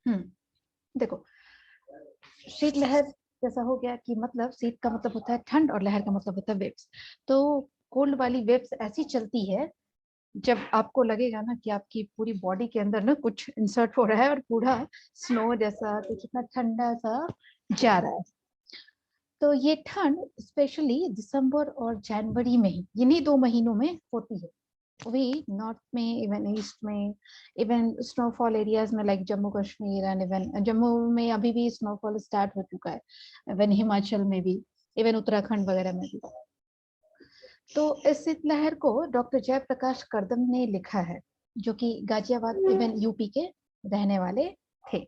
देखो, शीतलहर जैसा हो गया कि मतलब शीत का मतलब होता है ठंड और लहर का मतलब होता है वेव्स। तो कोल्ड वाली वेव्स ऐसी चलती है जब आपको लगेगा ना कि आपकी पूरी बॉडी के अंदर ना कुछ इंसर्ट हो रहा है और पूरा स्नो जैसा कुछ इतना ठंडा सा जा रहा है। तो ये ठंड स्पेशली दिसंबर और जनवरी में ही, इन्हीं 2 महीनों में होती है। वही नॉर्थ में, इवन ईस्ट में, इवन स्नोफॉल एरियाज में like Jammu Kashmir and even Jammu में अभी भी स्नोफॉल स्टार्ट हो चुका है, इवन हिमाचल में भी, इवन उत्तराखंड वगैरह में भी। तो इस शीतलहर को डॉक्टर जयप्रकाश करदम ने लिखा है, जो कि गाजियाबाद इवन यूपी के रहने वाले थे।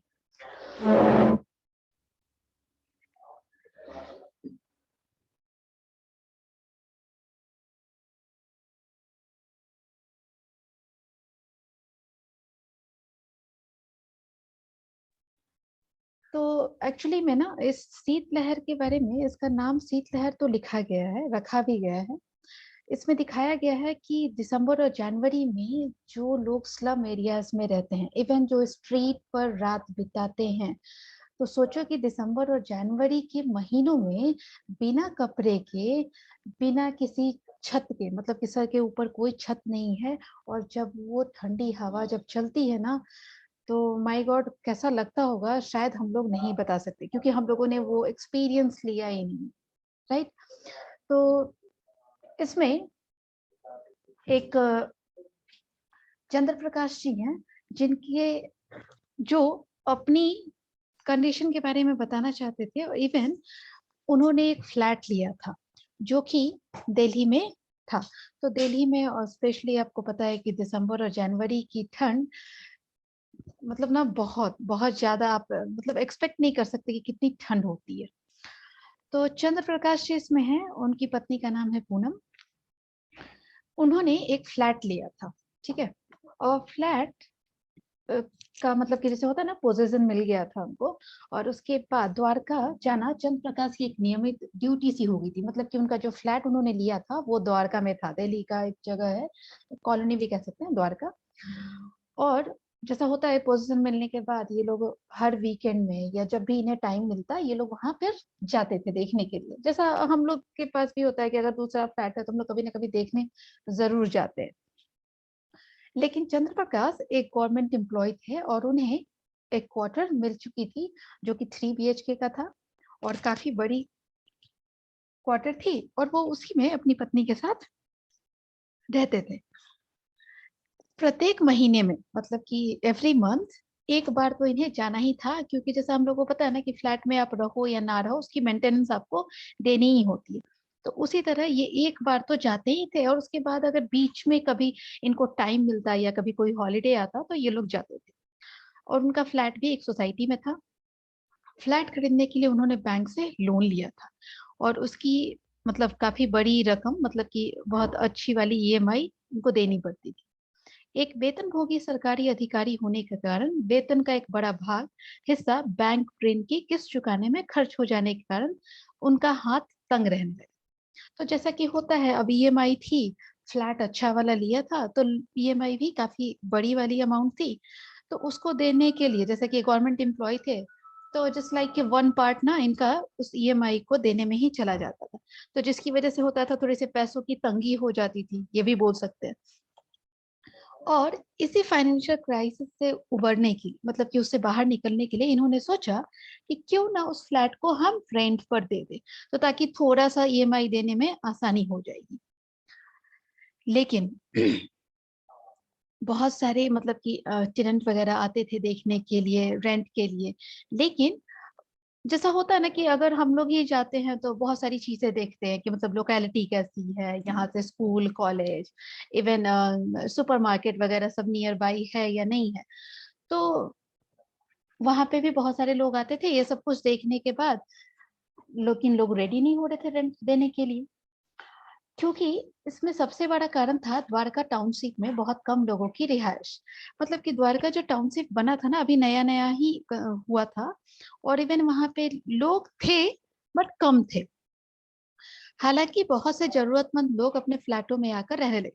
तो एक्चुअली में ना इस शीतलहर के बारे में, इसका नाम शीतलहर तो लिखा गया है, रखा भी गया है। इसमें दिखाया गया है कि दिसंबर और जनवरी में जो लोग स्लम एरियाज में रहते हैं, इवन जो स्ट्रीट पर रात बिताते हैं, तो सोचो कि दिसंबर और जनवरी के महीनों में बिना कपड़े के, बिना किसी छत के, मतलब कि सर के ऊपर कोई छत नहीं है, और जब वो ठंडी हवा जब चलती है ना, तो माय गॉड कैसा लगता होगा शायद हम लोग नहीं बता सकते, क्योंकि हम लोगों ने वो एक्सपीरियंस लिया ही नहीं। राइट। तो इसमें एक चंद्र प्रकाश जी हैं, जिनके जो अपनी कंडीशन के बारे में बताना चाहते थे, और इवन उन्होंने एक फ्लैट लिया था जो कि दिल्ली में था। तो दिल्ली में, और स्पेशली आपको पता है कि दिसंबर और जनवरी की ठंड मतलब ना बहुत बहुत ज्यादा, आप मतलब एक्सपेक्ट नहीं कर सकते कि कितनी ठंड होती है। तो चंद्र प्रकाश जी इसमें हैं, उनकी पत्नी का नाम है पूनम। उन्होंने एक फ्लैट लिया था, ठीक है। और फ्लैट का मतलब कि जैसे होता है ना, पोजीशन मिल गया था उनको। और उसके बाद द्वारका जाना चंद्र प्रकाश की एक नियमित ड्यूटी सी हो गई थी, मतलब कि उनका जो फ्लैट उन्होंने लिया था वो द्वारका में था, दिल्ली का एक जगह है, कॉलोनी भी कह सकते हैं द्वारका। और जैसा होता है पोजीशन मिलने के बाद ये लोग हर वीकेंड में या जब भी इन्हें टाइम मिलता है, ये लोग वहां फिर जाते थे देखने के लिए, जैसा हम लोग के पास भी होता है कि अगर दूसरा फ्लैट है तो हम लोग कभी ना कभी देखने जरूर जाते हैं। लेकिन चंद्र प्रकाश एक गवर्नमेंट एम्प्लॉय थे, और उन्हें एक क्वार्टर मिल चुकी थी जो कि 3 BHK का था, और काफी बड़ी क्वार्टर थी, और वो उसी में अपनी पत्नी के साथ रहते थे। प्रत्येक महीने में, मतलब कि एवरी मंथ एक बार तो इन्हें जाना ही था, क्योंकि जैसा हम लोग को पता है ना कि फ्लैट में आप रहो या ना रहो, उसकी मेंटेनेंस आपको देनी ही होती है। तो उसी तरह ये एक बार तो जाते ही थे, और उसके बाद अगर बीच में कभी इनको टाइम मिलता या कभी कोई हॉलीडे आता तो ये लोग जाते थे। और उनका फ्लैट भी एक सोसाइटी में था। फ्लैट खरीदने के लिए उन्होंने बैंक से लोन लिया था, और उसकी मतलब काफी बड़ी रकम, मतलब कि बहुत अच्छी वाली EMI उनको देनी पड़ती थी। एक वेतनभोगी सरकारी अधिकारी होने के कारण वेतन का एक बड़ा भाग हिस्सा बैंक ऋण की किस्त चुकाने में खर्च हो जाने के कारण उनका हाथ तंग रहने लगा। तो जैसा कि होता है, अब EMI थी, फ्लैट अच्छा वाला लिया था, तो EMI भी काफी बड़ी वाली अमाउंट थी। तो उसको देने के लिए, जैसे कि गवर्नमेंट एम्प्लॉय थे, तो जस्ट लाइक कि वन पार्ट ना इनका उस EMI को देने में ही चला जाता था। तो जिसकी वजह से होता था थोड़ी से पैसों की तंगी हो जाती थी, ये भी बोल सकते हैं। और इसी फाइनेंशियल क्राइसिस से उबरने की, मतलब कि उससे बाहर निकलने के लिए इन्होंने सोचा कि क्यों ना उस फ्लैट को हम रेंट पर दे दें, तो ताकि थोड़ा सा EMI देने में आसानी हो जाएगी। लेकिन बहुत सारे मतलब कि टेनेंट वगैरह आते थे देखने के लिए, रेंट के लिए। लेकिन जैसा होता है ना कि अगर हम लोग ही जाते हैं तो बहुत सारी चीजें देखते हैं कि मतलब लोकेलिटी कैसी है, यहाँ से स्कूल कॉलेज इवन सुपरमार्केट वगैरह सब नियर बाई है या नहीं है। तो वहां पे भी बहुत सारे लोग आते थे ये सब कुछ देखने के बाद, लेकिन लोग रेडी नहीं हो रहे थे रेंट देने के लिए। क्योंकि इसमें सबसे बड़ा कारण था द्वारका टाउनशिप में बहुत कम लोगों की रिहाइश। मतलब कि द्वारका जो टाउनशिप बना था ना, अभी नया नया ही हुआ था, और इवन वहां पे लोग थे बट कम थे। हालांकि बहुत से जरूरतमंद लोग अपने फ्लैटों में आकर रहने लगे।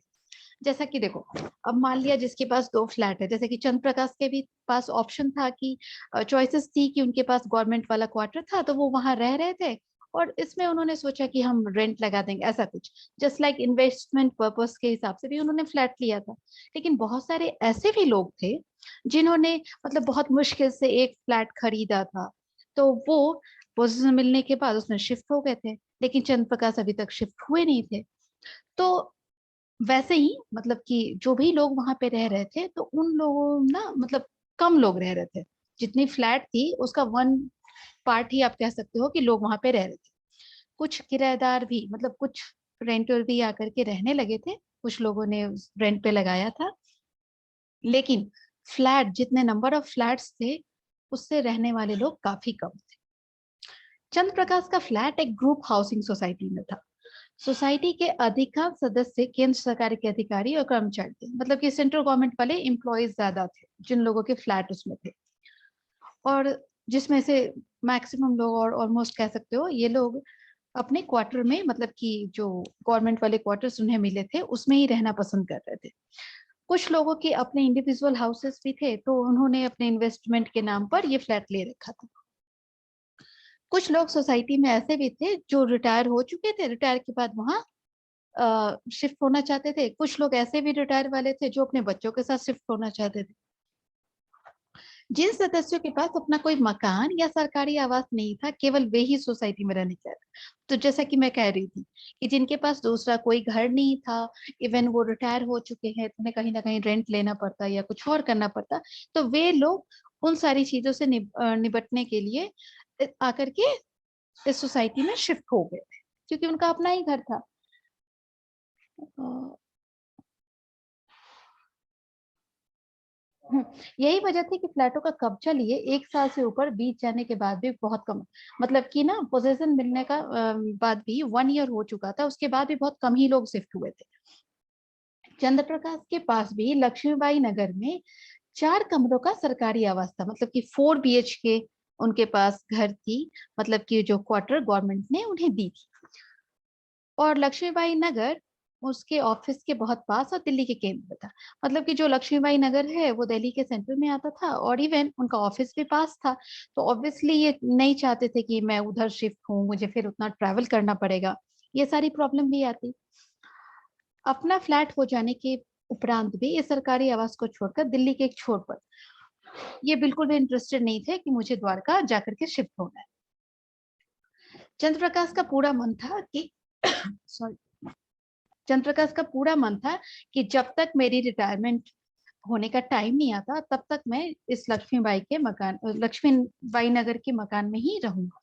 जैसा कि देखो, अब मान लिया जिसके पास 2 फ्लैट है, जैसे कि चंद्र प्रकाश के भी पास ऑप्शन था कि चॉइसेस थी कि उनके पास गवर्नमेंट वाला क्वार्टर था तो वो वहां रह रहे थे, और इसमें उन्होंने सोचा कि हम रेंट लगा देंगे, ऐसा कुछ जस्ट लाइक इन्वेस्टमेंट पर्पस के हिसाब से भी उन्होंने फ्लैट लिया था। लेकिन बहुत सारे ऐसे भी लोग थे जिन्होंने मतलब बहुत मुश्किल से एक फ्लैट खरीदा था, तो वो पोजीशन मिलने के बाद उसमें शिफ्ट हो गए थे, लेकिन चंद्र प्रकाश अभी तक शिफ्ट हुए नहीं थे। तो वैसे ही मतलब कि जो भी लोग वहां पे रह रहे थे, तो उन लोगों ना मतलब कम लोग रह रहे थे, जितनी फ्लैट थी उसका 1 पार्ट ही आप कह सकते हो कि लोग वहां पे रह रहे थे। कुछ किराएदार भी मतलब कुछ रेंटर भी आकर के रहने लगे थे, कुछ लोगों ने रेंट पे लगाया था, लेकिन फ्लैट जितने नंबर ऑफ फ्लैट्स थे उससे रहने वाले लोग काफी कम थे। चंद्र प्रकाश का फ्लैट एक ग्रुप हाउसिंग सोसाइटी में था। सोसाइटी के अधिकांश सदस्य केंद्र सरकार के अधिकारी और कर्मचारी थे, मतलब कि सेंट्रल गवर्नमेंट वाले एम्प्लॉयज ज्यादा थे जिन लोगों के फ्लैट उसमें थे, और जिसमें से मैक्सिमम लोग और ऑलमोस्ट कह सकते हो ये लोग अपने क्वार्टर में मतलब कि जो गवर्नमेंट वाले क्वार्टर्स उन्हें मिले थे उसमें ही रहना पसंद कर रहे थे। कुछ लोगों के अपने इंडिविजुअल हाउसेस भी थे, तो उन्होंने अपने इन्वेस्टमेंट के नाम पर ये फ्लैट ले रखा था। कुछ लोग सोसाइटी में ऐसे भी थे जो रिटायर हो चुके थे, रिटायर के बाद वहां शिफ्ट होना चाहते थे। कुछ लोग ऐसे भी रिटायर वाले थे जो अपने बच्चों के साथ शिफ्ट होना चाहते थे। जिन सदस्यों के पास अपना कोई मकान या सरकारी आवास नहीं था, केवल वे ही सोसाइटी में रहने चाहते। तो जैसा कि मैं कह रही थी कि जिनके पास दूसरा कोई घर नहीं था, इवन वो रिटायर हो चुके हैं, तो उन्हें कहीं ना कहीं रेंट लेना पड़ता या कुछ और करना पड़ता, तो वे लोग उन सारी चीजों से निपटने के लिए आकर के इस सोसाइटी में शिफ्ट हो गए थे, क्योंकि उनका अपना ही घर था। यही वजह थी कि फ्लैटों का कब्जा लिए 1 साल से ऊपर बीत जाने के बाद भी बहुत कम, मतलब कि ना पोजीशन मिलने का बाद भी 1 ईयर हो चुका था, उसके बाद भी बहुत कम ही लोग शिफ्ट हुए थे। चंद्र प्रकाश के पास भी लक्ष्मीबाई नगर में 4 कमरों का सरकारी आवास था, मतलब कि 4 BHK उनके पास घर थी, मतलब कि जो क्वार्टर गवर्नमेंट ने उन्हें दी थी। और लक्ष्मीबाई नगर उसके ऑफिस के बहुत पास और दिल्ली के केंद्र में था, मतलब कि जो लक्ष्मीबाई नगर है वो दिल्ली के सेंटर में आता था, और इवन उनका ऑफिस भी पास था। तो ऑब्वियसली ये नहीं चाहते थे कि मैं उधर शिफ्ट हूँ, मुझे फिर उतना ट्रैवल करना पड़ेगा, ये सारी प्रॉब्लम भी आती। अपना फ्लैट हो जाने के उपरांत भी इस सरकारी आवास को छोड़कर दिल्ली के एक छोर पर ये बिल्कुल भी इंटरेस्टेड नहीं थे कि मुझे द्वारका जाकर के शिफ्ट होना है। चंद्र प्रकाश का पूरा मन था कि सॉरी, चंद्रप्रकाश का पूरा मन था कि जब तक मेरी रिटायरमेंट होने का टाइम नहीं आता तब तक मैं इस लक्ष्मीबाई नगर के मकान में ही रहूंगा।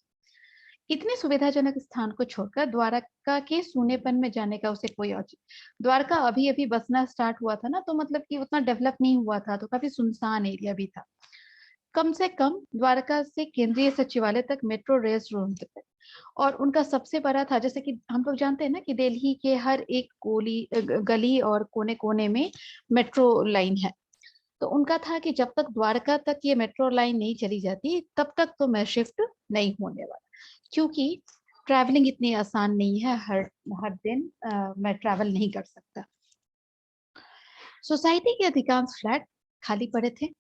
इतने सुविधाजनक स्थान को छोड़कर द्वारका के सूनेपन में जाने का उसे कोई औचित्य। द्वारका अभी अभी बसना स्टार्ट हुआ था ना, तो मतलब कि उतना डेवलप नहीं हुआ था, तो काफी सुनसान एरिया भी था। कम से कम द्वारका से केंद्रीय सचिवालय तक मेट्रो रेल रोड थे, और उनका सबसे बड़ा था, जैसे कि हम लोग जानते हैं ना कि दिल्ली के हर एक गली और कोने कोने में मेट्रो लाइन है। तो उनका था कि जब तक द्वारका तक ये मेट्रो लाइन नहीं चली जाती तब तक तो मैं शिफ्ट नहीं होने वाला, क्योंकि ट्रैवलिंग इतनी आसान नहीं है, हर हर दिन मैं ट्रैवल नहीं कर सकता। सोसाइटी के अधिकांश फ्लैट खाली पड़े थे,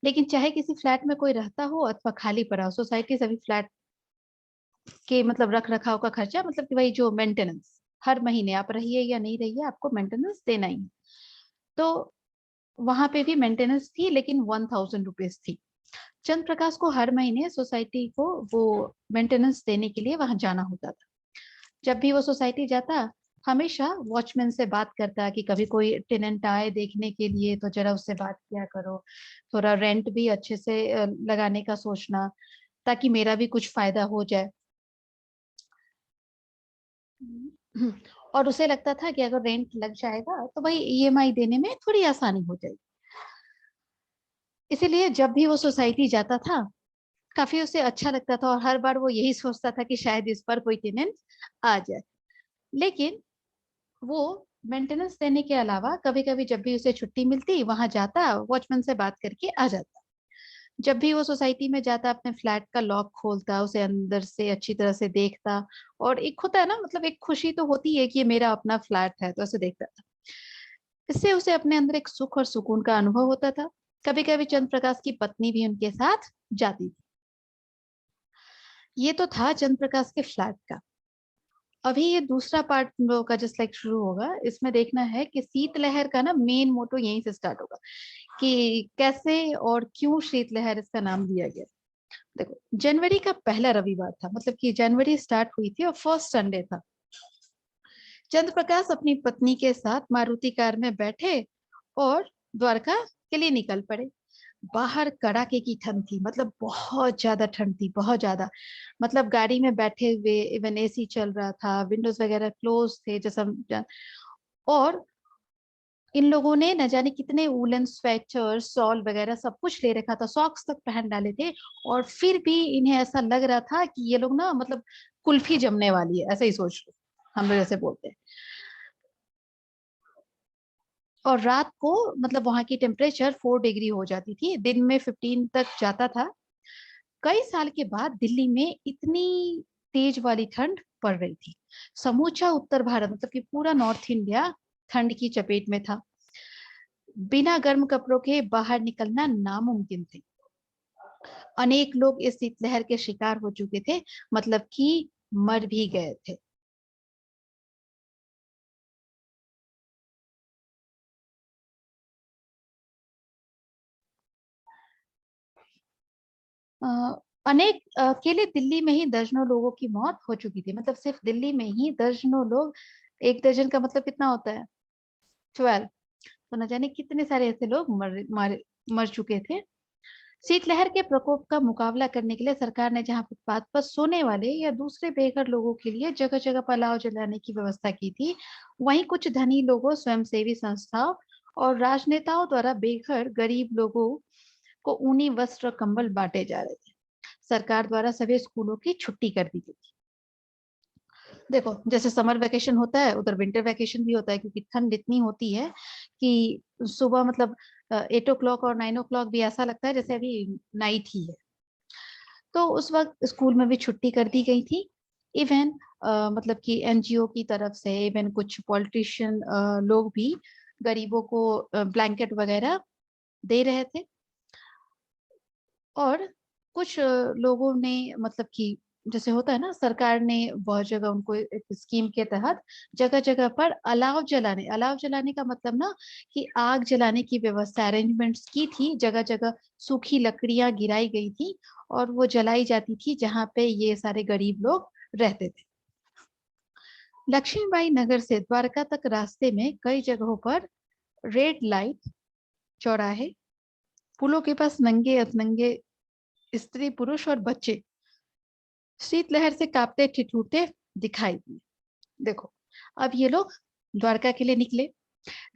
लेकिन चाहे किसी फ्लैट में कोई रहता हो अथवा खाली पड़ा हो, सोसाइटी सभी फ्लैट के मतलब रख रखाव का खर्चा, मतलब कि वही जो मेंटेनेंस, हर महीने आप रहिए या नहीं रहिए आपको मेंटेनेंस देना ही है। तो वहां पे भी मेंटेनेंस थी, लेकिन 1000 रुपीज थी। चंद्र प्रकाश को हर महीने सोसाइटी को वो मेंटेनेंस देने के लिए वहां जाना होता था। जब भी वो सोसाइटी जाता, हमेशा वॉचमैन से बात करता कि कभी कोई टेनेंट आए देखने के लिए तो जरा उससे बात किया करो, थोड़ा रेंट भी अच्छे से लगाने का सोचना, ताकि मेरा भी कुछ फायदा हो जाए। और उसे लगता था कि अगर रेंट लग जाएगा तो भाई ईएमआई देने में थोड़ी आसानी हो जाएगी। इसीलिए जब भी वो सोसाइटी जाता था काफी उसे अच्छा लगता था, और हर बार वो यही सोचता था कि शायद इस पर कोई टेनेंट आ जाए। लेकिन वो मेंटेनेंस देने के अलावा कभी कभी जब भी उसे छुट्टी मिलती वहां जाता, वॉचमैन से बात करके आ जाता। जब भी वो सोसाइटी में जाता अपने फ्लैट का लॉक खोलता, उसे अंदर से अच्छी तरह से देखता, और एक होता है ना मतलब एक खुशी तो होती है कि ये मेरा अपना फ्लैट है, तो ऐसे देखता था। इससे उसे अपने अंदर एक सुख और सुकून का अनुभव होता था। कभी कभी चंद्र प्रकाश की पत्नी भी उनके साथ जाती थी। ये तो था चंद्र प्रकाश के फ्लैट का। अभी ये दूसरा पार्ट हम लोगों का जस्ट लाइक शुरू होगा। इसमें देखना है कि शीतलहर का ना मेन मोटो यहीं से स्टार्ट होगा कि कैसे और क्यों शीतलहर इसका नाम दिया गया। देखो, जनवरी का पहला रविवार था, मतलब कि जनवरी स्टार्ट हुई थी और फर्स्ट संडे था। चंद्र प्रकाश अपनी पत्नी के साथ मारुति कार में बैठे और द्वारका के लिए निकल पड़े। बाहर कड़ाके की ठंड थी, मतलब बहुत ज्यादा ठंड थी, बहुत ज्यादा। मतलब गाड़ी में बैठे हुए इवन एसी चल रहा था, विंडोज वगैरह क्लोज थे जैसा और इन लोगों ने न जाने कितने वूलन स्वेटर शॉल वगैरह सब कुछ ले रखा था, सॉक्स तक पहन डाले थे। और फिर भी इन्हें ऐसा लग रहा था कि ये लोग ना मतलब कुल्फी जमने वाली है, ऐसा ही सोच लो, हम लोग ऐसे बोलते हैं। और रात को मतलब वहां की टेम्परेचर 4 डिग्री हो जाती थी, दिन में 15 तक जाता था। कई साल के बाद दिल्ली में इतनी तेज वाली ठंड पड़ रही थी। समूचा उत्तर भारत मतलब कि पूरा नॉर्थ इंडिया ठंड की चपेट में था। बिना गर्म कपड़ों के बाहर निकलना नामुमकिन थे। अनेक लोग इस शीतलहर के शिकार हो चुके थे, मतलब कि मर भी गए थे। अ, अनेक अकेले दिल्ली में ही दर्जनों लोगों की मौत हो चुकी थी, मतलब सिर्फ दिल्ली में ही दर्जनों लोग। एक दर्जन का मतलब कितना होता है? 12। तो न जाने कितने सारे ऐसे लोग मर चुके थे। शीतलहर के प्रकोप का मुकाबला करने के लिए सरकार ने जहां फुटपाथ पर सोने वाले या दूसरे बेघर लोगों के लिए जगह जगह पर अलाव जलाने की व्यवस्था की थी, वहीं कुछ धनी लोगों, स्वयंसेवी संस्थाओं और राजनेताओं द्वारा बेघर गरीब लोगों को ऊनी वस्त्र और कंबल बांटे जा रहे थे। सरकार द्वारा सभी स्कूलों की छुट्टी कर दी गई थी। देखो, जैसे समर वेकेशन होता है उधर विंटर वेकेशन भी होता है, क्योंकि ठंड इतनी होती है कि सुबह मतलब 8 o'clock और 9 o'clock भी ऐसा लगता है जैसे अभी नाइट ही है। तो उस वक्त स्कूल में भी छुट्टी कर दी गई थी। इवन मतलब कि एनजीओ की तरफ से, इवन कुछ पॉलिटिशियन लोग भी गरीबों को ब्लैंकेट वगैरह दे रहे थे। और कुछ लोगों ने मतलब कि जैसे होता है ना, सरकार ने बहुत जगह उनको एक स्कीम के तहत जगह जगह पर अलाव जलाने का मतलब ना कि आग जलाने की व्यवस्था अरेंजमेंट्स की थी। जगह जगह सूखी लकड़ियां गिराई गई थी और वो जलाई जाती थी जहाँ पे ये सारे गरीब लोग रहते थे। लक्ष्मीबाई नगर से द्वारका तक रास्ते में कई जगहों पर रेड लाइट, चौराहे, पुलों के पास नंगे अधनंगे स्त्री पुरुष और बच्चे शीतलहर से कांपते ठिठुरते दिखाई दिए। देखो, अब ये लोग द्वारका के लिए निकले।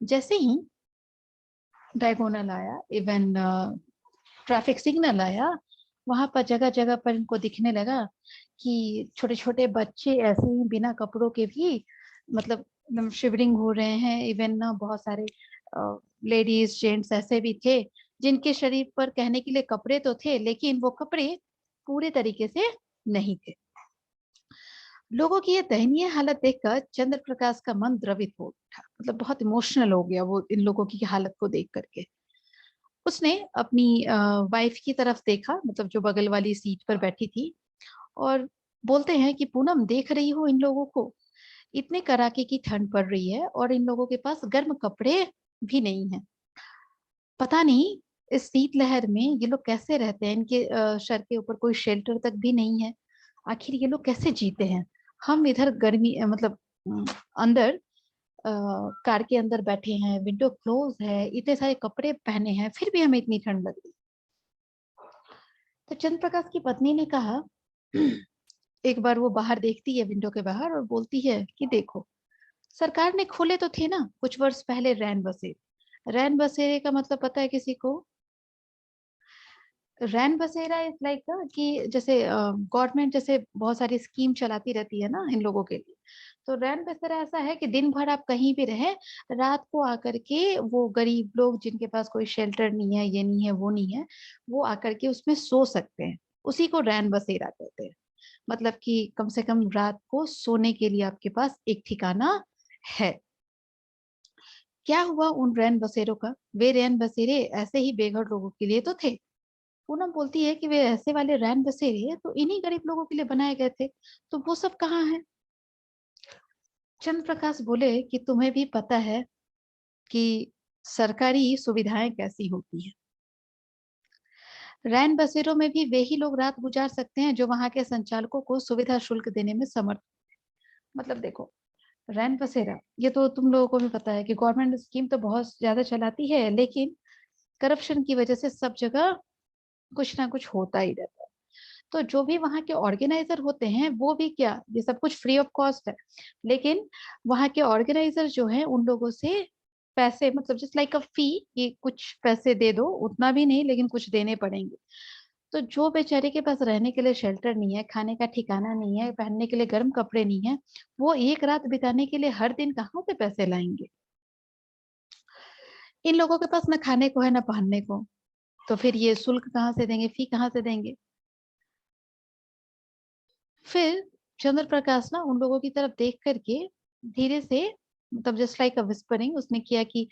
जैसे ही डायगोनल आया, इवन ट्रैफिक सिग्नल आया, वहां पर जगह जगह पर इनको दिखने लगा कि छोटे छोटे बच्चे ऐसे ही बिना कपड़ों के भी मतलब एकदम शिवरिंग हो रहे हैं। इवन ना बहुत सारे लेडीज जेंट्स ऐसे भी थे जिनके शरीर पर कहने के लिए कपड़े तो थे, लेकिन वो कपड़े पूरे तरीके से नहीं थे। लोगों की ये दयनीय हालत देखकर चंद्र प्रकाश का मन द्रवित हो उठा, मतलब बहुत इमोशनल हो गया वो इन लोगों की हालत को देख करके। उसने अपनी वाइफ की तरफ देखा, मतलब जो बगल वाली सीट पर बैठी थी, और बोलते हैं कि पूनम, देख रही हो इन लोगों को? इतने कड़ाके की ठंड पड़ रही है और इन लोगों के पास गर्म कपड़े भी नहीं है। पता नहीं इस शीतलहर में ये लोग कैसे रहते हैं, इनके सर के ऊपर कोई शेल्टर तक भी नहीं है। आखिर ये लोग कैसे जीते हैं? हम इधर गर्मी मतलब अंदर कार के अंदर बैठे हैं, विंडो क्लोज है, इतने सारे कपड़े पहने हैं, फिर भी हमें इतनी ठंड लग रही। तो चंद्र प्रकाश की पत्नी ने कहा, एक बार वो बाहर देखती है विंडो के बाहर और बोलती है कि देखो, सरकार ने खोले तो थे ना कुछ वर्ष पहले रैन बसेरे। रैन बसेरे का मतलब पता है किसी को? रैन बसेरा इज लाइक कि जैसे गवर्नमेंट जैसे बहुत सारी स्कीम चलाती रहती है ना इन लोगों के लिए। तो रैन बसेरा ऐसा है कि दिन भर आप कहीं भी रहे, रात को आकर के वो गरीब लोग जिनके पास कोई शेल्टर नहीं है, ये नहीं है, वो नहीं है, वो आकर के उसमें सो सकते हैं। उसी को रैन बसेरा कहते हैं। मतलब कि कम से कम रात को सोने के लिए आपके पास एक ठिकाना है। क्या हुआ उन रैन बसेरों का? वे रैन बसेरे ऐसे ही बेघर लोगों के लिए तो थे। पूनम बोलती है कि वे ऐसे वाले रैन बसेरे तो इन्हीं गरीब लोगों के लिए बनाए गए थे, तो वो सब कहाँ है? चंद्र प्रकाश बोले कि तुम्हें भी पता है कि सरकारी सुविधाएं कैसी होती है। रैन बसेरों में भी वे ही लोग रात गुजार सकते हैं जो वहां के संचालकों को सुविधा शुल्क देने में समर्थ। मतलब देखो, रैन बसेरा ये तो तुम लोगों को भी पता है कि गवर्नमेंट स्कीम तो बहुत ज्यादा चलाती है, लेकिन करप्शन की वजह से सब जगह कुछ ना कुछ होता ही रहता है। तो जो भी वहाँ के ऑर्गेनाइजर होते हैं वो भी क्या, ये सब कुछ फ्री ऑफ कॉस्ट है, लेकिन वहाँ के ऑर्गेनाइजर जो है उन लोगों से पैसे, मतलब जस्ट लाइक अ फी, कि कुछ पैसे दे दो, उतना भी नहीं लेकिन कुछ देने पड़ेंगे। तो जो बेचारे के पास रहने के लिए शेल्टर नहीं है, खाने का ठिकाना नहीं है, पहनने के लिए गर्म कपड़े नहीं है, वो एक रात बिताने के लिए हर दिन कहाँ से पैसे लाएंगे? इन लोगों के पास ना खाने को है ना पहनने को, तो फिर ये शुल्क कहाँ से देंगे, फी कहाँ से देंगे? फिर चंद्र प्रकाश ना उन लोगों की तरफ देख करके धीरे से, मतलब जस्ट लाइक अ विस्परिंग, उसने किया कि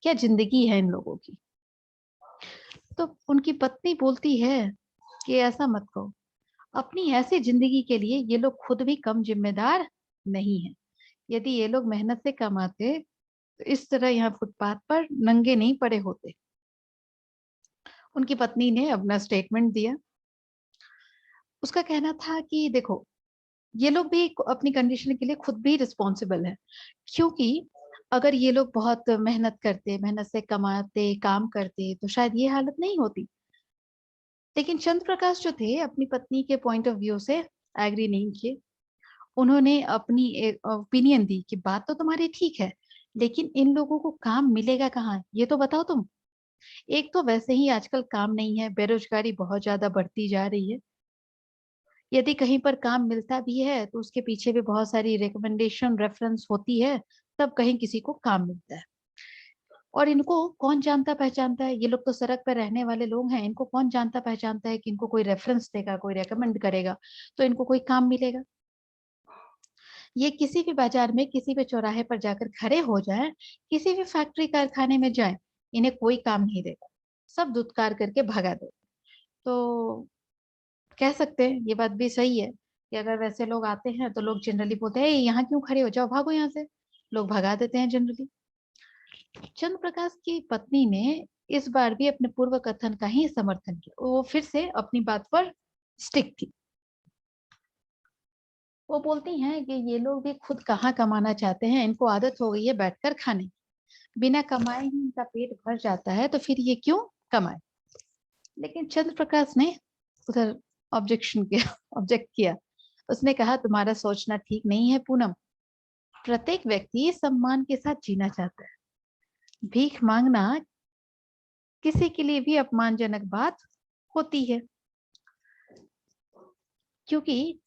क्या जिंदगी है इन लोगों की। तो उनकी पत्नी बोलती है कि ऐसा मत कहो, अपनी ऐसी जिंदगी के लिए ये लोग खुद भी कम जिम्मेदार नहीं है। यदि ये लोग मेहनत से कमाते तो इस तरह यहाँ फुटपाथ पर नंगे नहीं पड़े होते। उनकी पत्नी ने अपना स्टेटमेंट दिया। उसका कहना था कि देखो, ये लोग भी अपनी कंडीशन के लिए खुद भी रिस्पॉन्सिबल है, क्योंकि अगर ये लोग बहुत मेहनत करते, मेहनत से कमाते, काम करते, तो शायद ये हालत नहीं होती। लेकिन चंद्र प्रकाश जो थे अपनी पत्नी के पॉइंट ऑफ व्यू से एग्री नहीं किए। उन्होंने अपनी एक ओपिनियन दी कि बात तो तुम्हारी ठीक है, लेकिन इन लोगों को काम मिलेगा कहाँ, ये तो बताओ तुम। एक तो वैसे ही आजकल काम नहीं है, बेरोजगारी बहुत ज्यादा बढ़ती जा रही है। यदि कहीं पर काम मिलता भी है तो उसके पीछे भी बहुत सारी रिकमेंडेशन रेफरेंस होती है, तब कहीं किसी को काम मिलता है। और इनको कौन जानता पहचानता है? ये लोग तो सड़क पर रहने वाले लोग हैं, इनको कौन जानता पहचानता है कि इनको कोई रेफरेंस देगा, कोई रेकमेंड करेगा तो इनको कोई काम मिलेगा? ये किसी भी बाजार में, किसी भी चौराहे पर जाकर खड़े हो जाए, किसी भी फैक्ट्री कारखाने में जाए, इन्हें कोई काम नहीं देगा, सब धुतकार करके भगा दे। तो कह सकते हैं ये बात भी सही है कि अगर वैसे लोग आते हैं तो लोग जनरली बोलते हैं, यहाँ क्यों खड़े हो, जाओ भागो यहाँ से। लोग भगा देते हैं जनरली। चंद्र प्रकाश की पत्नी ने इस बार भी अपने पूर्व कथन का ही समर्थन किया, वो फिर से अपनी बात पर स्टिक थी। वो बोलती हैं कि ये लोग भी खुद कहाँ कमाना चाहते हैं, इनको आदत हो गई है बैठकर खाने की। बिना कमाए ही इनका पेट भर जाता है, तो फिर ये क्यों कमाए? लेकिन चंद्र प्रकाश ने उधर ऑब्जेक्शन किया, ऑब्जेक्ट किया। उसने कहा, तुम्हारा सोचना ठीक नहीं है पूनम। प्रत्येक व्यक्ति सम्मान के साथ जीना चाहता है। भीख मांगना किसी के लिए भी अपमानजनक बात होती है, क्योंकि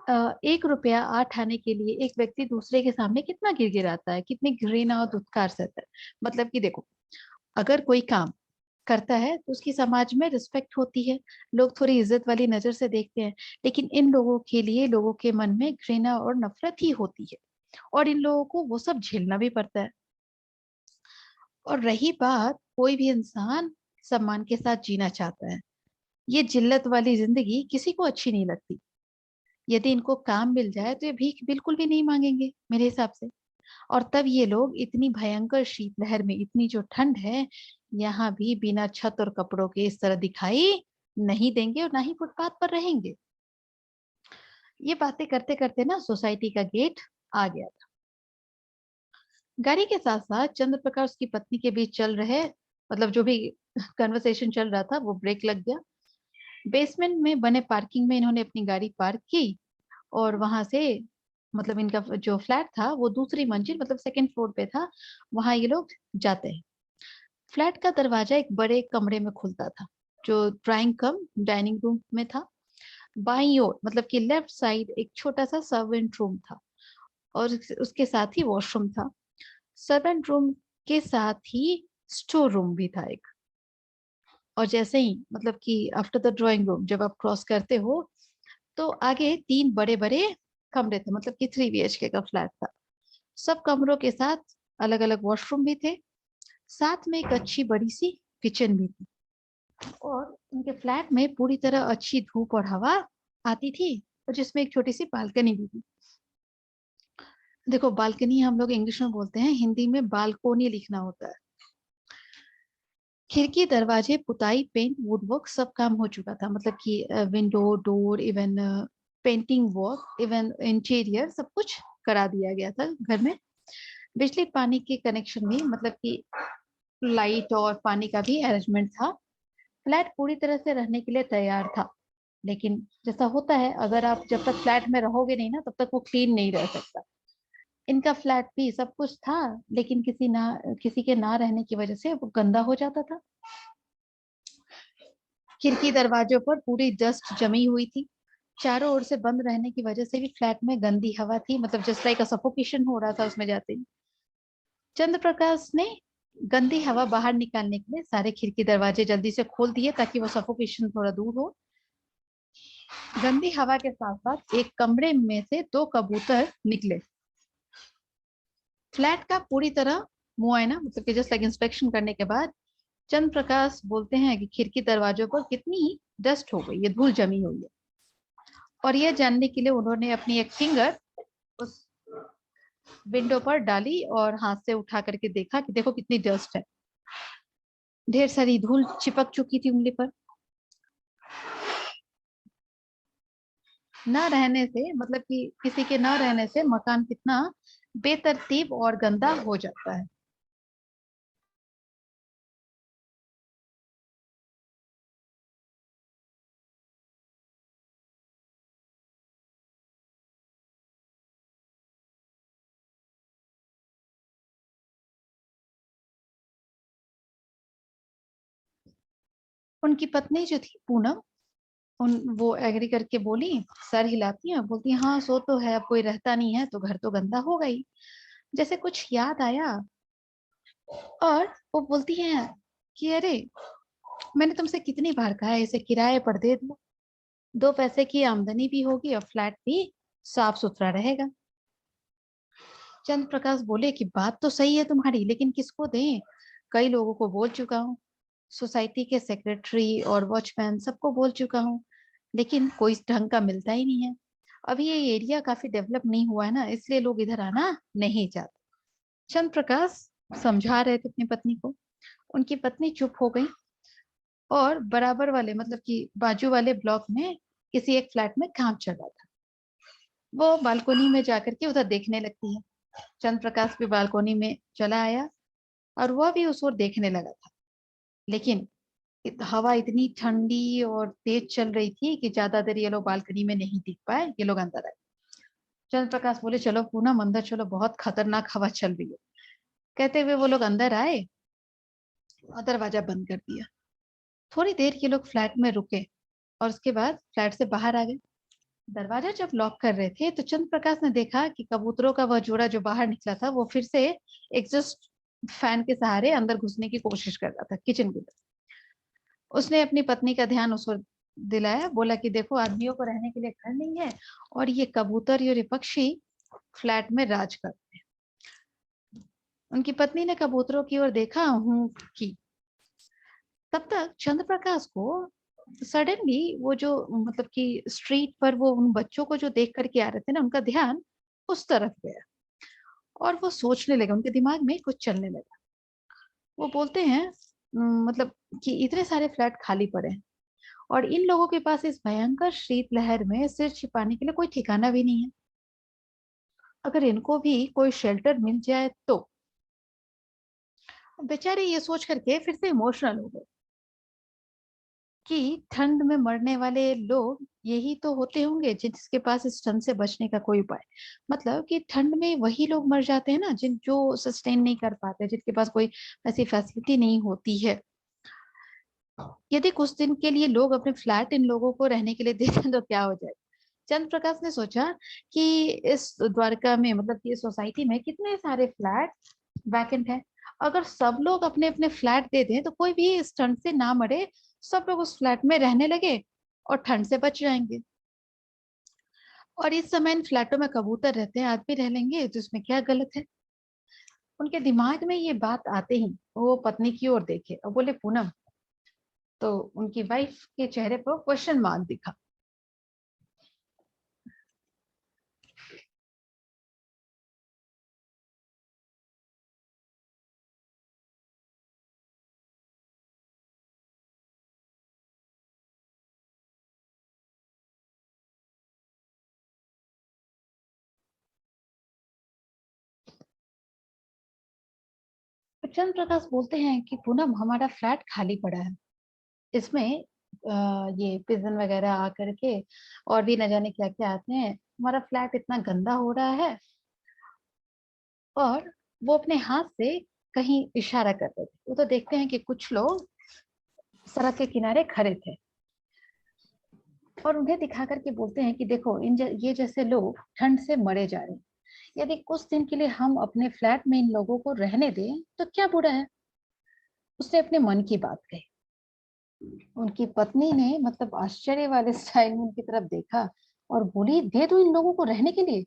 1 रुपया 8 आने के लिए एक व्यक्ति दूसरे के सामने कितना गिड़गिड़ाता है, कितनी घृणा और धुतकार सहता है। मतलब कि देखो, अगर कोई काम करता है तो उसकी समाज में रिस्पेक्ट होती है, लोग थोड़ी इज्जत वाली नजर से देखते हैं। लेकिन इन लोगों के लिए लोगों के मन में घृणा और नफरत ही होती है, और इन लोगों को वो सब झेलना भी पड़ता है। और रही बात, कोई भी इंसान सम्मान के साथ जीना चाहता है, ये जिल्लत वाली जिंदगी किसी को अच्छी नहीं लगती। यदि इनको काम मिल जाए तो ये भीख बिल्कुल भी नहीं मांगेंगे मेरे हिसाब से। और तब ये लोग इतनी भयंकर शीतलहर में, इतनी जो ठंड है, यहाँ भी बिना छत और कपड़ों के इस तरह दिखाई नहीं देंगे, और ना ही फुटपाथ पर रहेंगे। ये बातें करते करते ना सोसाइटी का गेट आ गया था। गाड़ी के साथ साथ चंद्र प्रकाश की पत्नी के बीच चल रहे, मतलब जो भी कन्वर्सेशन चल रहा था, वो ब्रेक लग गया। बेसमेंट में बने पार्किंग में इन्होंने अपनी गाड़ी पार्क की, और वहां से, मतलब इनका जो फ्लैट था वो दूसरी मंजिल, मतलब सेकंड फ्लोर पे था, वहां ये लोग जाते हैं। फ्लैट का दरवाजा एक बड़े कमरे में खुलता था, जो ड्राइंग कम डाइनिंग रूम में था। बाईं ओर, मतलब कि लेफ्ट साइड, एक छोटा सा सर्वेंट रूम था, और उसके साथ ही वॉशरूम था। सर्वेंट रूम के साथ ही स्टोर रूम भी था एक। और जैसे ही, मतलब कि आफ्टर द ड्राइंग रूम जब आप क्रॉस करते हो, तो आगे 3 बड़े बड़े कमरे थे, मतलब कि 3 BHK का फ्लैट था। सब कमरों के साथ अलग अलग वॉशरूम भी थे, साथ में एक अच्छी बड़ी सी किचन भी थी और उनके फ्लैट में पूरी तरह अच्छी धूप और हवा आती थी और जिसमें एक छोटी सी बालकनी भी थी। देखो, बालकनी हम लोग इंग्लिश में बोलते हैं, हिंदी में बालकोनी लिखना होता है। खिड़की, दरवाजे, पुताई, पेंट, वुडवर्क सब काम हो चुका था, मतलब कि window, door, even painting work, even interior सब कुछ करा दिया गया था घर में। बिजली पानी के कनेक्शन भी, मतलब कि लाइट और पानी का भी अरेंजमेंट था। फ्लैट पूरी तरह से रहने के लिए तैयार था, लेकिन जैसा होता है, अगर आप जब तक फ्लैट में रहोगे नहीं ना, तब तक वो क्लीन नहीं रह सकता। इनका फ्लैट भी सब कुछ था, लेकिन किसी के ना रहने की वजह से वो गंदा हो जाता था। खिड़की दरवाजों पर पूरी डस्ट जमी हुई थी। चारों ओर से बंद रहने की वजह से भी फ्लैट में गंदी हवा थी, मतलब जस्ट लाइक सफोकेशन हो रहा था उसमें जाते ही। चंद्र प्रकाश ने गंदी हवा बाहर निकालने के लिए सारे खिड़की दरवाजे जल्दी से खोल दिए ताकि वो सफोकेशन थोड़ा दूर हो। गंदी हवा के साथ साथ एक कमरे में से दो कबूतर निकले। फ्लैट का पूरी तरह मुआयना, मतलब कि जस्ट लाइक इंस्पेक्शन करने के बाद चंद्र प्रकाश बोलते हैं कि खिड़की दरवाजों पर कितनी डस्ट हो गई, ये धूल जमी हुई है। और यह जानने के लिए उन्होंने अपनी एक फिंगर उस विंडो पर डाली और हाथ से उठा करके देखा कि देखो कितनी डस्ट है। ढेर सारी धूल चिपक चुकी थी उंगली पर। न रहने से, मतलब कि किसी के न रहने से मकान कितना बेतरतीब और गंदा हो जाता है। उनकी पत्नी जो थी पूनम, उन वो एग्री करके बोली, सर हिलाती है, बोलती है, हाँ सो तो है, अब कोई रहता नहीं है तो घर तो गंदा होगा ही। जैसे कुछ याद आया और वो बोलती है कि अरे, मैंने तुमसे कितनी बार कहा है इसे किराए पर दे दो, 2 पैसे की आमदनी भी होगी और फ्लैट भी साफ सुथरा रहेगा। चंद्र प्रकाश बोले कि बात तो सही है तुम्हारी, लेकिन किसको दें? कई लोगों को बोल चुका हूँ, सोसाइटी के सेक्रेटरी और वॉचमैन सबको बोल चुका हूँ, लेकिन कोई ढंग का मिलता ही नहीं है। अभी ये एरिया काफी डेवलप नहीं हुआ है ना, इसलिए लोग इधर आना नहीं चाहते। चंद्र प्रकाश समझा रहे थे अपनी पत्नी को। उनकी पत्नी चुप हो गई और बराबर वाले, मतलब कि बाजू वाले ब्लॉक में किसी एक फ्लैट में काम चल रहा था। वो बालकोनी में जाकर के उधर देखने लगती है। चंद्र प्रकाश भी बालकोनी में चला आया और वह भी उस ओर देखने लगा था, लेकिन हवा इतनी ठंडी और तेज चल रही थी कि ज्यादा देर ये लोग बालकनी में नहीं टिक पाए, ये लोग अंदर आए। चंद्र प्रकाश बोले, चलो पूनम अंदर चलो, बहुत खतरनाक हवा चल रही है। कहते हुए वो लोग अंदर आए और दरवाजा बंद कर दिया। थोड़ी देर ये लोग फ्लैट में रुके और उसके बाद फ्लैट से बाहर आ गए। दरवाजा जब लॉक कर रहे थे तो चंद्र प्रकाश ने देखा कि कबूतरों का वह जोड़ा जो बाहर निकला था, वो फिर से एग्जॉस्ट फैन के सहारे अंदर घुसने की कोशिश कर रहा था किचन की तरफ। उसने अपनी पत्नी का ध्यान उस पर दिलाया, बोला कि देखो, आदमियों को रहने के लिए घर नहीं है और ये कबूतर और ये पक्षी फ्लैट में राज करते हैं। उनकी पत्नी ने कबूतरों की ओर देखा, हूं की। तब तक चंद्र प्रकाश को सडनली वो जो, मतलब कि स्ट्रीट पर वो उन बच्चों को जो देख करके आ रहे थे ना, उनका ध्यान उस तरफ गया और वो सोचने लगे, उनके दिमाग में कुछ चलने लगा। वो बोलते हैं, मतलब कि इतने सारे फ्लैट खाली पड़े हैं और इन लोगों के पास इस भयंकर शीतलहर में सिर छिपाने के लिए कोई ठिकाना भी नहीं है। अगर इनको भी कोई शेल्टर मिल जाए तो। बेचारे ये सोच करके फिर से इमोशनल हो गए कि ठंड में मरने वाले लोग यही तो होते होंगे जिसके पास इस ठंड से बचने का कोई उपाय। मतलब कि ठंड में वही लोग मर जाते हैं ना जिन जो सस्टेन नहीं कर पाते, जिनके पास कोई ऐसी फैसिलिटी नहीं होती है। यदि कुछ दिन के लिए लोग अपने फ्लैट इन लोगों को रहने के लिए दे दें तो क्या हो जाए। चंद्र प्रकाश ने सोचा कि इस द्वारका में, मतलब कि इस सोसाइटी में कितने सारे फ्लैट वैकेंट है। अगर सब लोग अपने अपने फ्लैट दे दें तो कोई भी इस ठंड से ना मरे, सब लोग उस फ्लैट में रहने लगे और ठंड से बच जाएंगे। और इस समय इन फ्लैटों में कबूतर रहते हैं, आदमी रह लेंगे तो इसमें क्या गलत है। उनके दिमाग में ये बात आते ही वो पत्नी की ओर देखे और बोले पूनम, तो उनकी वाइफ के चेहरे पर क्वेश्चन मार्क दिखा। तो चंद्र प्रकाश बोलते हैं कि पूनम, हमारा फ्लैट खाली पड़ा है, इसमें ये पिजन वगैरह आकर के और भी न जाने क्या क्या आते हैं, हमारा फ्लैट इतना गंदा हो रहा है। और वो अपने हाथ से कहीं इशारा कर रहे थे। वो तो देखते हैं कि कुछ लोग सड़क के किनारे खड़े थे और उन्हें दिखा करके बोलते हैं कि देखो, ये जैसे लोग ठंड से मरे जा रहे हैं, यदि कुछ दिन के लिए हम अपने फ्लैट में इन लोगों को रहने दें तो क्या बुरा है। उसने अपने मन की बात कही। उनकी पत्नी ने मतलब आश्चर्य वाले स्टाइल में उनकी तरफ देखा और बोली, दे दो इन लोगों को रहने के लिए,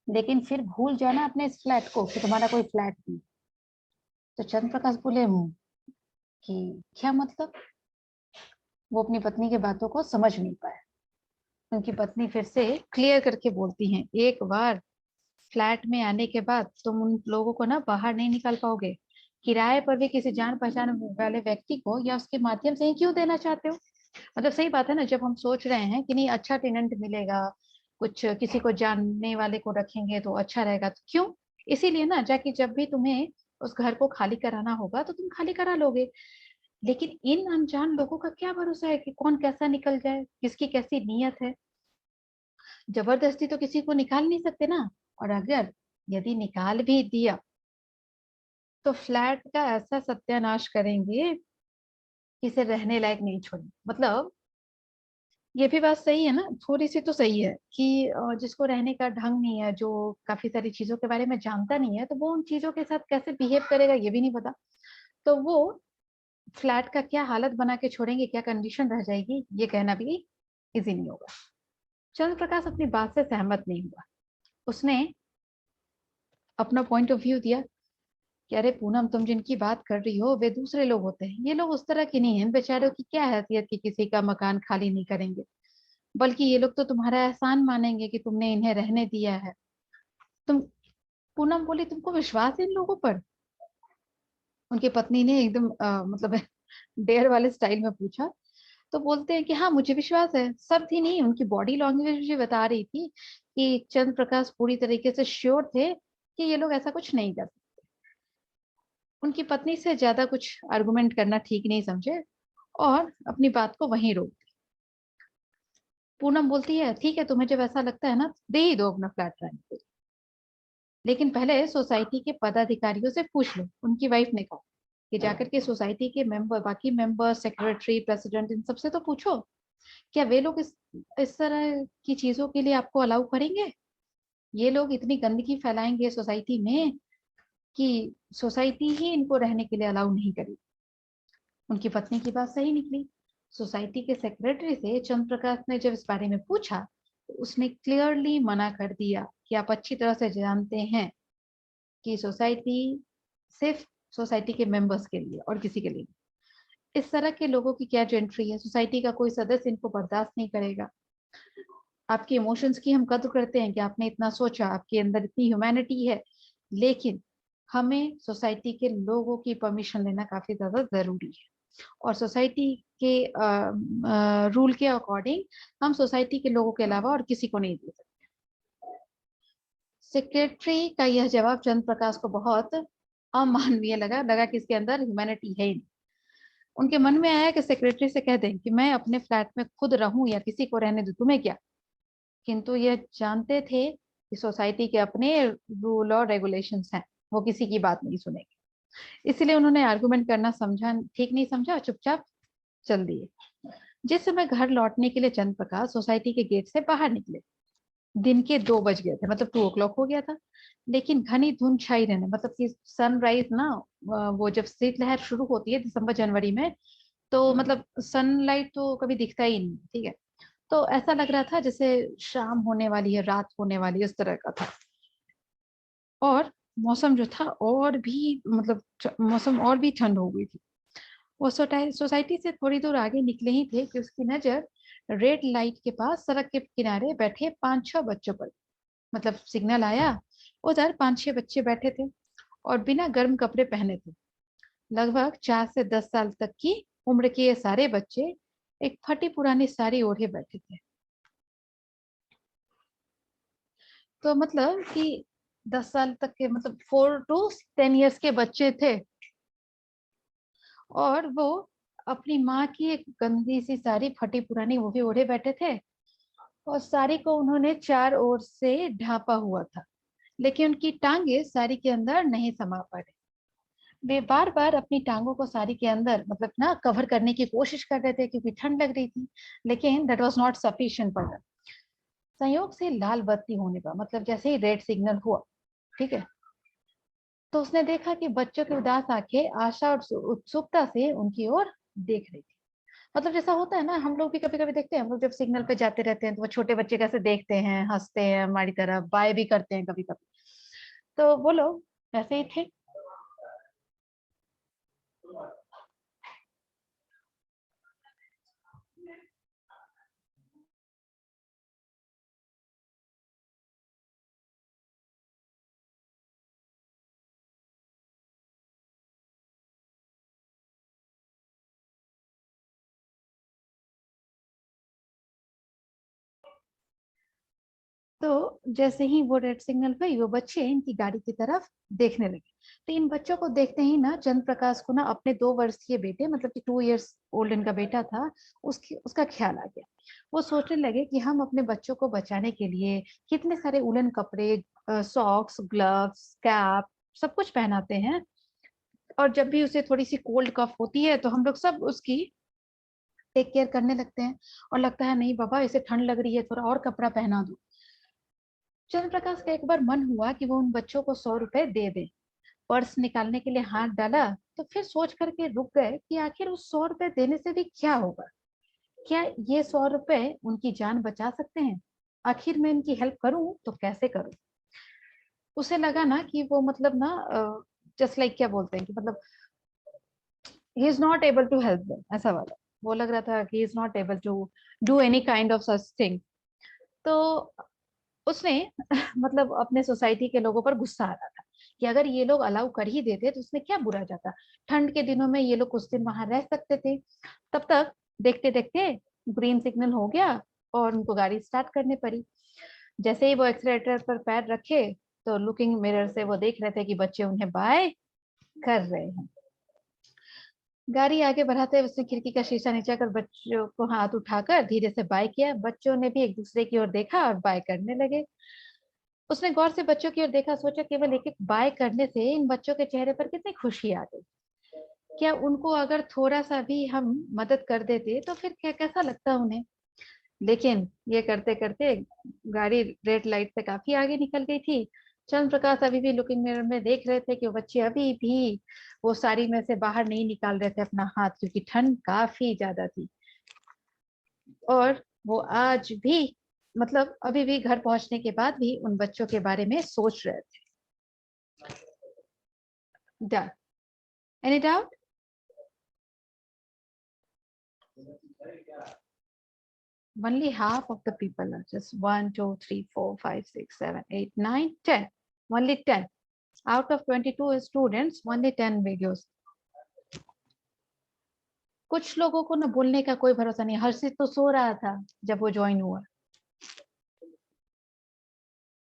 लेकिन फिर भूल जाना अपने इस फ्लैट को कि तुम्हारा कोई फ्लैट नहीं। तो चंद्र प्रकाश बोले कि क्या मतलब। वो अपनी पत्नी की बातों को समझ नहीं पाया। उनकी पत्नी फिर से क्लियर करके बोलती हैं, एक बार फ्लैट में आने के बाद तुम उन लोगों को ना बाहर नहीं निकाल पाओगे। किराए पर भी किसी जान पहचान वाले व्यक्ति को या उसके माध्यम से ही क्यों देना चाहते हो। मतलब सही बात है ना, जब हम सोच रहे हैं कि नहीं अच्छा टेनेंट मिलेगा, कुछ किसी को जानने वाले को रखेंगे तो अच्छा रहेगा, तो क्यों। इसीलिए ना, जाकि जब भी तुम्हें उस घर को खाली कराना होगा तो तुम खाली करा लोगे। लेकिन इन अनजान लोगों का क्या भरोसा है कि कौन कैसा निकल जाए, किसकी कैसी नीयत है। जबरदस्ती तो किसी को निकाल नहीं सकते ना। और अगर यदि निकाल भी दिया तो फ्लैट का ऐसा सत्यानाश करेंगे कि इसे रहने लायक नहीं छोड़ेंगे। मतलब ये भी बात सही है ना, थोड़ी सी तो सही है कि जिसको रहने का ढंग नहीं है, जो काफी सारी चीजों के बारे में जानता नहीं है, तो वो उन चीजों के साथ कैसे बिहेव करेगा ये भी नहीं पता। तो वो फ्लैट का क्या हालत बना के छोड़ेंगे, क्या कंडीशन रह जाएगी, ये कहना भी इजी नहीं होगा। चंद्र प्रकाश अपनी बात से सहमत नहीं हुआ। उसने अपना पॉइंट ऑफ व्यू दिया कि अरे पूनम, तुम जिनकी बात कर रही हो वे दूसरे लोग होते हैं, ये लोग उस तरह के नहीं हैं। बेचारों की क्या हैसियत कि किसी का मकान खाली नहीं करेंगे, बल्कि ये लोग तो तुम्हारा एहसान मानेंगे कि तुमने इन्हें रहने दिया है। तुम पूनम बोली, तुमको विश्वास है इन लोगों पर। उनकी पत्नी ने एकदम मतलब डेयर वाले स्टाइल में पूछा। तो बोलते हैं कि हाँ, मुझे विश्वास है। सब थी नहीं, उनकी बॉडी लैंग्वेज मुझे बता रही थी कि चंद्र प्रकाश पूरी तरीके से श्योर थे कि ये लोग ऐसा कुछ नहीं कर सकते। उनकी पत्नी से ज्यादा कुछ आर्गुमेंट करना ठीक नहीं समझे और अपनी बात को वहीं रोक दी। पूनम बोलती है, ठीक है, तुम्हें जब ऐसा लगता है ना, दे ही दो अपना फ्लैट रेंट पे, लेकिन पहले सोसाइटी के पदाधिकारियों से पूछ लो। उनकी वाइफ ने कहा कि जाकर के सोसाइटी के मेंबर, बाकी मेंबर, सेक्रेटरी, प्रेसिडेंट, इन सबसे तो पूछो, क्या वे लोग इस तरह की चीजों के लिए आपको अलाउ करेंगे। ये लोग इतनी गंदगी फैलाएंगे सोसाइटी में कि सोसाइटी ही इनको रहने के लिए अलाउ नहीं करेगी। उनकी पत्नी की बात सही निकली। सोसाइटी के सेक्रेटरी से चंद्र प्रकाश ने जब इस बारे में पूछा तो उसने क्लियरली मना कर दिया कि आप अच्छी तरह से जानते हैं कि सोसाइटी सिर्फ सोसाइटी के मेंबर्स के लिए और किसी के लिए नहीं। इस तरह के लोगों की क्या एंट्री है, सोसाइटी का कोई सदस्य इनको बर्दाश्त नहीं करेगा। आपके इमोशंस की हम कद्र करते हैं कि आपने इतना सोचा, आपके अंदर इतनी ह्यूमैनिटी है, लेकिन हमें सोसाइटी के लोगों की परमिशन लेना काफी ज्यादा जरूरी है। और सोसाइटी के रूल के अकॉर्डिंग हम सोसाइटी के लोगों के अलावा और किसी को नहीं दे सकते। सेक्रेटरी का यह जवाब चंद्र प्रकाश को बहुत अमानवीय लगा। लगा कि इसके अंदर ह्यूमैनिटी है ही नहीं। उनके मन में आया कि सेक्रेटरी से कह दें कि मैं अपने फ्लैट में खुद रहूं या किसी को रहने दूं, तुम्हें क्या। किंतु ये जानते थे कि सोसाइटी के अपने रूल और रेगुलेशंस हैं, वो किसी की बात नहीं सुनेंगे। इसलिए उन्होंने आर्गुमेंट करना समझा ठीक नहीं समझा, चुपचाप चल दिए। जिस समय घर लौटने के लिए चंद्र प्रकाश सोसाइटी के गेट से बाहर निकले, दिन के 2 बज गए थे, मतलब 2 o'clock हो गया था। लेकिन घनी धुंध छाई रहने, मतलब कि सनराइज ना, वो जब शीतलहर शुरू होती है दिसंबर जनवरी में, तो मतलब सनलाइट तो कभी दिखता ही नहीं, ठीक है। तो ऐसा लग रहा था जैसे शाम होने वाली है, रात होने वाली है, उस तरह का था। और मौसम जो था और भी मतलब मौसम और भी ठंड हो गई थी। वो सोसाइटी से थोड़ी दूर आगे निकले ही थे कि उसकी नजर रेड लाइट के पास सड़क के किनारे बैठे 5-6 बच्चों पर। मतलब सिग्नल आया, उधर 5-6 बच्चे बैठे थे और बिना गर्म कपड़े पहने थे। लगभग 4 से 10 साल तक की उम्र के ये सारे बच्चे एक फटी पुरानी साड़ी ओढ़े बैठे थे। तो मतलब कि 10 साल तक के मतलब 4 to 10 years के बच्चे थे और वो अपनी माँ की एक गंदी सी साड़ी फटी पुरानी वो भी ओढ़े बैठे थे और साड़ी को उन्होंने चार ओर से ढांपा हुआ था, लेकिन उनकी टांगे साड़ी के अंदर नहीं समा पा रही। वे बार बार अपनी टांगों को साड़ी के अंदर मतलब ना कवर करने की कोशिश कर रहे थे क्योंकि ठंड लग रही थी, लेकिन that was not sufficient for them. संयोग से लाल बत्ती होने का मतलब जैसे ही रेड सिग्नल हुआ, ठीक है, तो उसने देखा कि बच्चों की उदास आंखें आशा और उत्सुकता से उनकी ओर देख रही थी। मतलब जैसा होता है ना, हम लोग भी कभी कभी देखते हैं, हम लोग जब सिग्नल पे जाते रहते हैं तो वो छोटे बच्चे कैसे देखते हैं, हंसते हैं, हमारी तरफ बाय भी करते हैं कभी कभी। तो वो लोग ऐसे ही थे। तो जैसे ही वो रेड सिग्नल हुई, वो बच्चे इनकी गाड़ी की तरफ देखने लगे। तो इन बच्चों को देखते ही ना चंद्र प्रकाश को ना अपने 2 वर्षीय बेटे मतलब कि 2 years ओल्ड इनका बेटा था, उसका ख्याल आ गया। वो सोचने लगे कि हम अपने बच्चों को बचाने के लिए कितने सारे उलन कपड़े, सॉक्स, ग्लव्स, कैप, सब कुछ पहनाते हैं। और जब भी उसे थोड़ी सी कोल्ड कफ होती है तो हम लोग सब उसकी टेक केयर करने लगते हैं। और लगता है नहीं बाबा इसे ठंड लग रही है, थोड़ा और कपड़ा पहना दो। चंद्र प्रकाश का एक बार मन हुआ कि वो उन बच्चों को 100 रुपए दे दे। पर्स निकालने के लिए हाथ डाला तो फिर सोच करके रुक गए कि आखिर उस 100 रुपए देने से भी क्या होगा। क्या ये 100 रुपए उनकी जान बचा सकते हैं? आखिर मैं इनकी हेल्प करूं तो कैसे करूं? उसे लगा ना कि वो मतलब ना जस्ट लाइक क्या बोलते हैं कि मतलब he is not able to help them, ऐसा वाला। वो लग रहा था कि he is not able to do any kind of such thing. तो उसने मतलब अपने सोसाइटी के लोगों पर गुस्सा आ रहा था कि अगर ये लोग अलाउ कर ही देते तो उसमें क्या बुरा जाता। ठंड के दिनों में ये लोग कुछ दिन वहां रह सकते थे। तब तक देखते देखते ग्रीन सिग्नल हो गया और उनको गाड़ी स्टार्ट करने पड़ी। जैसे ही वो एक्सीलेटर पर पैर रखे तो लुकिंग मिरर से वो देख रहे थे कि बच्चे उन्हें बाय कर रहे हैं। गाड़ी आगे बढ़ाते हुए उसने खिड़की का शीशा नीचे कर बच्चों को हाथ उठाकर धीरे से बाय किया। बच्चों ने भी एक दूसरे की ओर देखा और बाय करने लगे। उसने गौर से बच्चों की ओर देखा, सोचा केवल एक एक बाय करने से इन बच्चों के चेहरे पर कितनी खुशी आ गई। क्या उनको अगर थोड़ा सा भी हम मदद कर देते तो फिर क्या कैसा लगता उन्हें। लेकिन ये करते करते गाड़ी रेड लाइट से काफी आगे निकल गई थी। चंद्र प्रकाश अभी भी लुकिंग मिरर में देख रहे थे कि वो बच्चे अभी भी वो साड़ी में से बाहर नहीं निकाल रहे थे अपना हाथ, क्योंकि ठंड काफी ज्यादा थी। और वो आज भी मतलब अभी भी घर पहुंचने के बाद भी उन बच्चों के बारे में सोच रहे थे। Done. Any doubt? Only half of the people are just 1, 2, 3, 4, 5, 6, 7, 8, 9, 10. Only 10. Out of 22 students, only 10 videos. कुछ लोगों को ना बोलने का कोई भरोसा नहीं। हर्षित तो सो रहा था जब वो ज्वाइन हुआ।